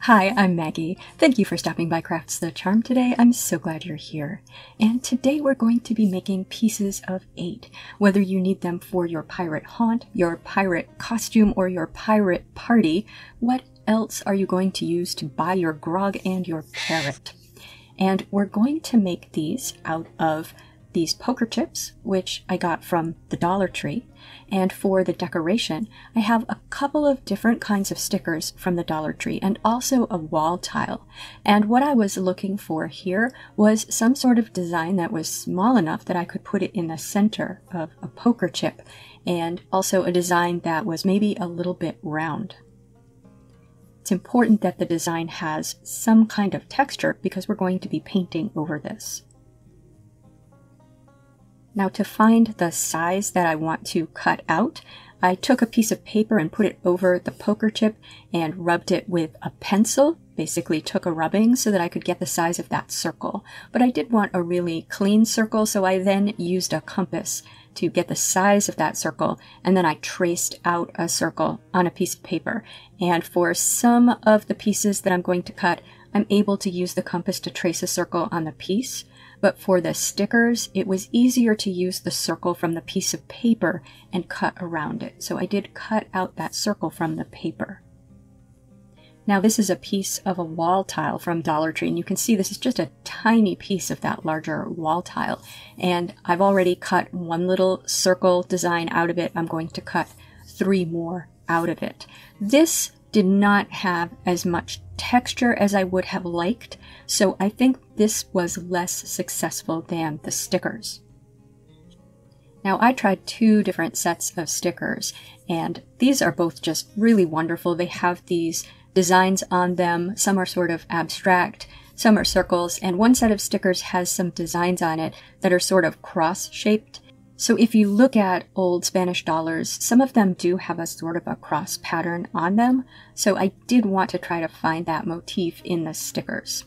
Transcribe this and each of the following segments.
Hi, I'm Maggie. Thank you for stopping by Crafts the Charm today. I'm so glad you're here. And today we're going to be making pieces of 8. Whether you need them for your pirate haunt, your pirate costume, or your pirate party, what else are you going to use to buy your grog and your parrot? And we're going to make these out of these poker chips, which I got from the Dollar Tree. And for the decoration, I have a couple of different kinds of stickers from the Dollar Tree and also a wall tile. And what I was looking for here was some sort of design that was small enough that I could put it in the center of a poker chip, and also a design that was maybe a little bit round. It's important that the design has some kind of texture because we're going to be painting over this. Now, to find the size that I want to cut out, I took a piece of paper and put it over the poker chip and rubbed it with a pencil. Basically took a rubbing so that I could get the size of that circle. But I did want a really clean circle, so I then used a compass to get the size of that circle, and then I traced out a circle on a piece of paper. And for some of the pieces that I'm going to cut, I'm able to use the compass to trace a circle on the piece. But for the stickers, it was easier to use the circle from the piece of paper and cut around it. So I did cut out that circle from the paper. Now this is a piece of a wall tile from Dollar Tree, and you can see this is just a tiny piece of that larger wall tile. And I've already cut one little circle design out of it. I'm going to cut 3 more out of it. This did not have as much texture as I would have liked, so I think this was less successful than the stickers. Now, I tried 2 different sets of stickers, and these are both just really wonderful. They have these designs on them. Some are sort of abstract, some are circles, and one set of stickers has some designs on it that are sort of cross-shaped. So if you look at old Spanish dollars, some of them do have a sort of a cross pattern on them. So I did want to try to find that motif in the stickers.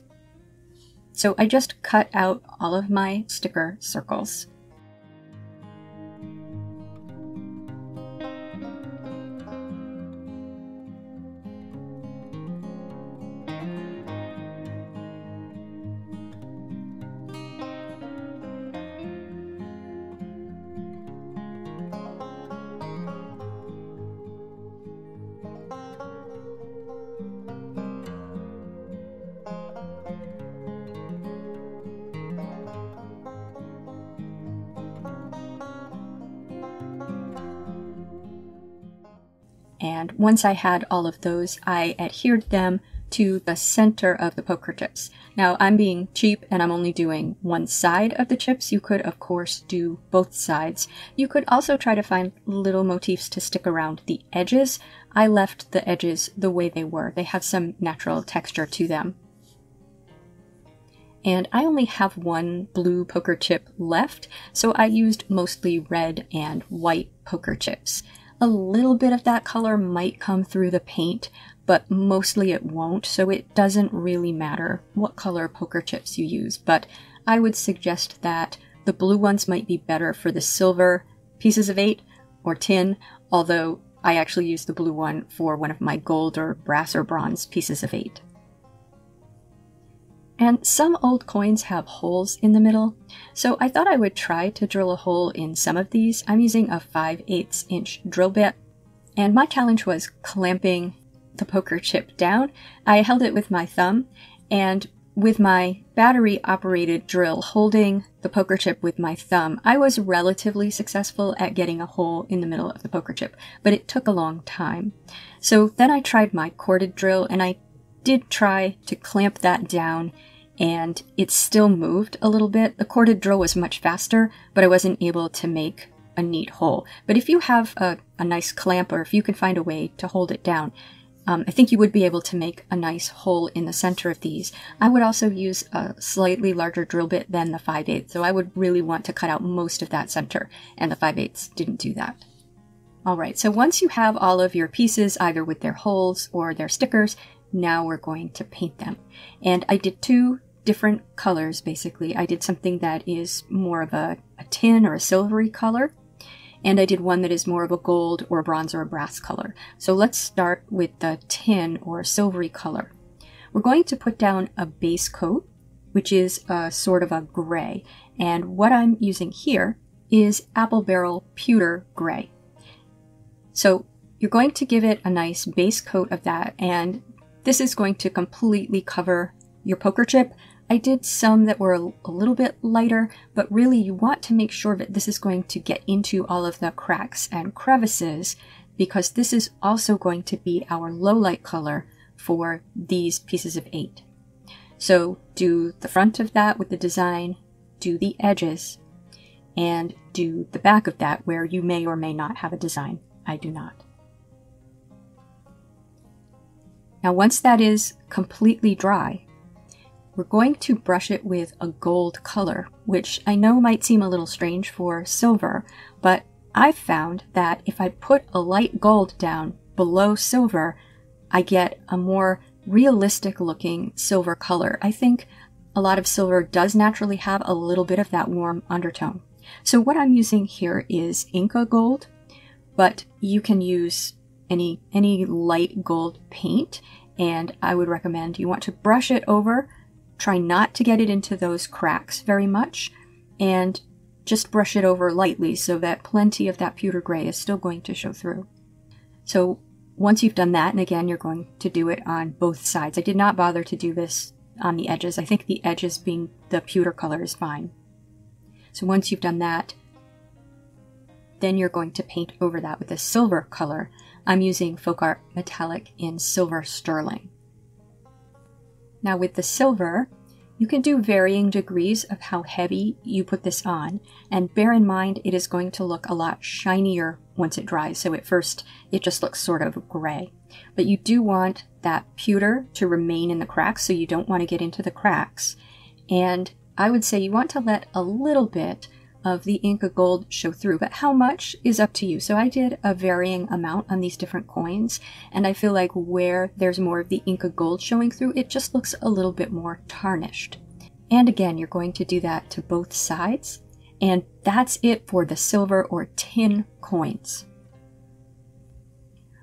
So I just cut out all of my sticker circles. And once I had all of those, I adhered them to the center of the poker chips. Now, I'm being cheap and I'm only doing one side of the chips. You could, of course, do both sides. You could also try to find little motifs to stick around the edges. I left the edges the way they were. They have some natural texture to them. And I only have one blue poker chip left, so I used mostly red and white poker chips. A little bit of that color might come through the paint, but mostly it won't, so it doesn't really matter what color poker chips you use. But I would suggest that the blue ones might be better for the silver pieces of 8 or tin, although I actually used the blue one for one of my gold or brass or bronze pieces of 8. And some old coins have holes in the middle, so I thought I would try to drill a hole in some of these. I'm using a 5/8 inch drill bit, and my challenge was clamping the poker chip down. I held it with my thumb, and with my battery-operated drill holding the poker chip with my thumb, I was relatively successful at getting a hole in the middle of the poker chip, but it took a long time. So then I tried my corded drill, and I did try to clamp that down, and it still moved a little bit. The corded drill was much faster, but I wasn't able to make a neat hole. But if you have a nice clamp, or if you can find a way to hold it down, I think you would be able to make a nice hole in the center of these. I would also use a slightly larger drill bit than the 5/8, so I would really want to cut out most of that center, and the 5/8 didn't do that. Alright, so once you have all of your pieces, either with their holes or their stickers, now we're going to paint them. And I did 2 different colors, basically. I did something that is more of a tin or a silvery color, and I did one that is more of a gold or a bronze or a brass color. So let's start with the tin or silvery color. we're going to put down a base coat, which is a sort of a gray. And what I'm using here is Apple Barrel Pewter Gray. So you're going to give it a nice base coat of that, and this is going to completely cover your poker chip. I did some that were a little bit lighter, but really you want to make sure that this is going to get into all of the cracks and crevices, because this is also going to be our low light color for these pieces of 8. So do the front of that with the design, do the edges, and do the back of that where you may or may not have a design. I do not. Now once that is completely dry, we're going to brush it with a gold color, which I know might seem a little strange for silver, but I've found that if I put a light gold down below silver, I get a more realistic looking silver color. I think a lot of silver does naturally have a little bit of that warm undertone. So what I'm using here is Inca gold, but you can use any light gold paint, and I would recommend you want to brush it over. Try not to get it into those cracks very much, and just brush it over lightly so that plenty of that pewter gray is still going to show through. So once you've done that, and again you're going to do it on both sides. I did not bother to do this on the edges. I think the edges being the pewter color is fine. So once you've done that, then you're going to paint over that with a silver color. I'm using Folk Art Metallic in Silver Sterling. Now with the silver, you can do varying degrees of how heavy you put this on, and bear in mind it is going to look a lot shinier once it dries, so at first it just looks sort of gray. But you do want that pewter to remain in the cracks, so you don't want to get into the cracks. And I would say you want to let a little bit of the Inca gold show through, but how much is up to you. So I did a varying amount on these different coins, and I feel like where there's more of the Inca gold showing through, it just looks a little bit more tarnished. And again, you're going to do that to both sides, and that's it for the silver or tin coins.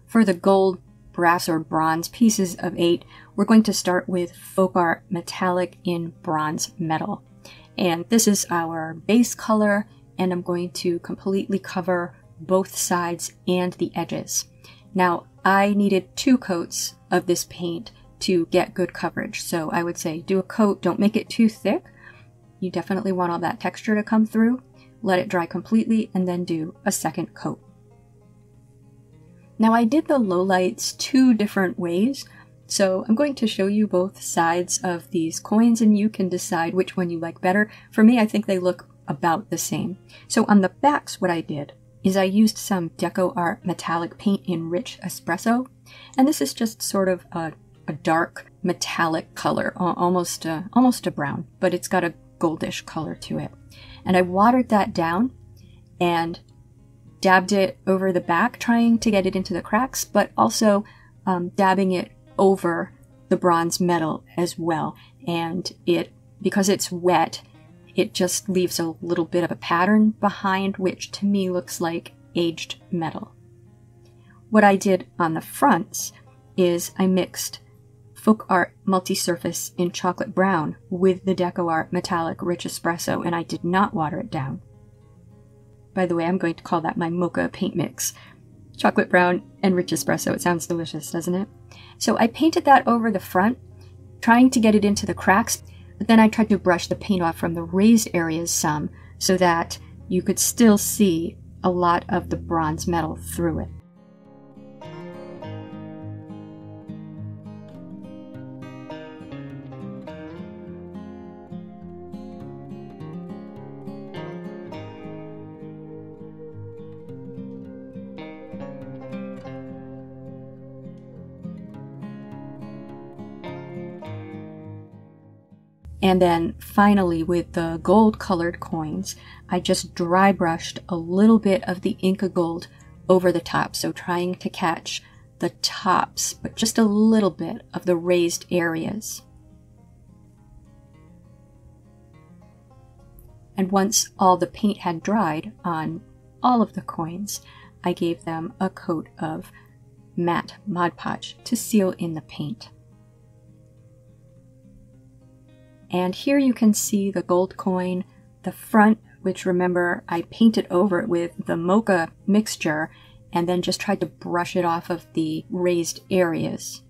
For the gold, brass, or bronze pieces of 8, we're going to start with Folk Art Metallic in Bronze Metal. And this is our base color, and I'm going to completely cover both sides and the edges. Now, I needed 2 coats of this paint to get good coverage, so I would say do a coat, don't make it too thick. You definitely want all that texture to come through. Let it dry completely, and then do a second coat. Now, I did the lowlights 2 different ways. So I'm going to show you both sides of these coins, and you can decide which one you like better. For me, I think they look about the same. So on the backs, what I did is I used some Deco Art Metallic paint in Rich Espresso. And this is just sort of a dark metallic color, almost a brown, but it's got a goldish color to it. And I watered that down and dabbed it over the back, trying to get it into the cracks, but also dabbing it over the bronze metal as well. And because it's wet, it just leaves a little bit of a pattern behind, which to me looks like aged metal. What I did on the fronts is I mixed Folk Art Multi-Surface in Chocolate Brown with the Deco Art Metallic Rich Espresso, and I did not water it down. By the way, I'm going to call that my mocha paint mix. Chocolate Brown and Rich Espresso. It sounds delicious, doesn't it? So I painted that over the front, trying to get it into the cracks, but then I tried to brush the paint off from the raised areas some, so that you could still see a lot of the bronze metal through it. And then finally, with the gold colored coins, I just dry brushed a little bit of the Inca gold over the top. So trying to catch the tops, but just a little bit of the raised areas. And once all the paint had dried on all of the coins, I gave them a coat of matte Mod Podge to seal in the paint. And here you can see the gold coin, the front, which remember I painted over it with the mocha mixture and then just tried to brush it off of the raised areas.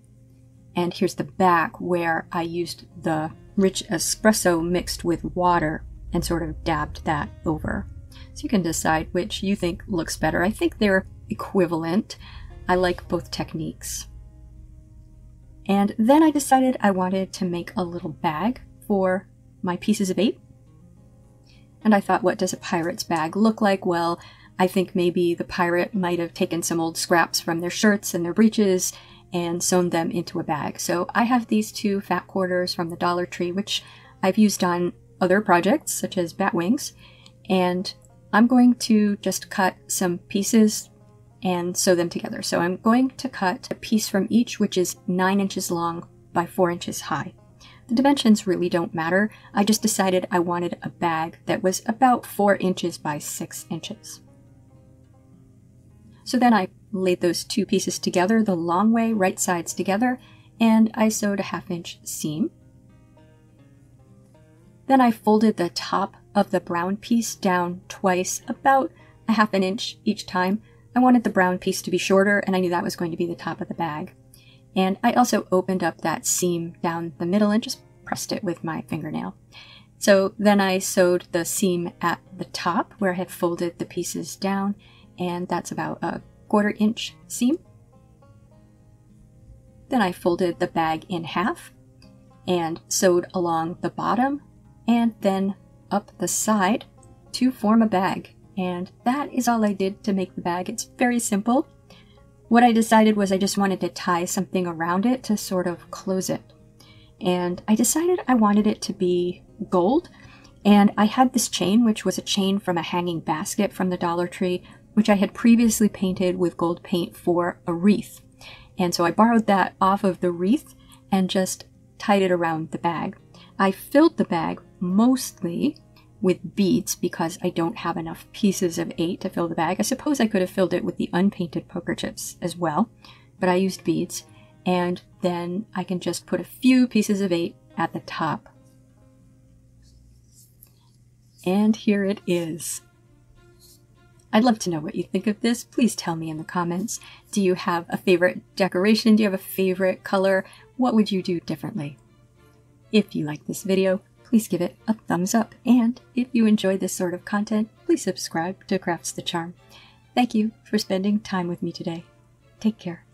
And here's the back where I used the rich espresso mixed with water and sort of dabbed that over. So you can decide which you think looks better. I think they're equivalent. I like both techniques. And then I decided I wanted to make a little bag for my pieces of 8. And I thought, what does a pirate's bag look like? Well, I think maybe the pirate might have taken some old scraps from their shirts and their breeches and sewn them into a bag. So I have these 2 fat quarters from the Dollar Tree, which I've used on other projects, such as bat wings. And I'm going to just cut some pieces and sew them together. So I'm going to cut a piece from each, which is 9 inches long by 4 inches high. The dimensions really don't matter. I just decided I wanted a bag that was about 4 inches by 6 inches. So then I laid those 2 pieces together the long way, right sides together, and I sewed a 1/2 inch seam. Then I folded the top of the brown piece down twice, about a 1/2 inch each time. I wanted the brown piece to be shorter, and I knew that was going to be the top of the bag. And I also opened up that seam down the middle and just pressed it with my fingernail. So then I sewed the seam at the top where I had folded the pieces down, and that's about a 1/4 inch seam. Then I folded the bag in half and sewed along the bottom and then up the side to form a bag. And that is all I did to make the bag. It's very simple. What I decided was I just wanted to tie something around it to sort of close it. And I decided I wanted it to be gold. And I had this chain, which was a chain from a hanging basket from the Dollar Tree, which I had previously painted with gold paint for a wreath. And so I borrowed that off of the wreath and just tied it around the bag. I filled the bag mostly with beads because I don't have enough pieces of 8 to fill the bag. I suppose I could have filled it with the unpainted poker chips as well, but I used beads. And then I can just put a few pieces of 8 at the top. And here it is. I'd love to know what you think of this. Please tell me in the comments. Do you have a favorite decoration? Do you have a favorite color? What would you do differently? If you like this video, please give it a thumbs up. And if you enjoy this sort of content, please subscribe to Crafts the Charm. Thank you for spending time with me today. Take care.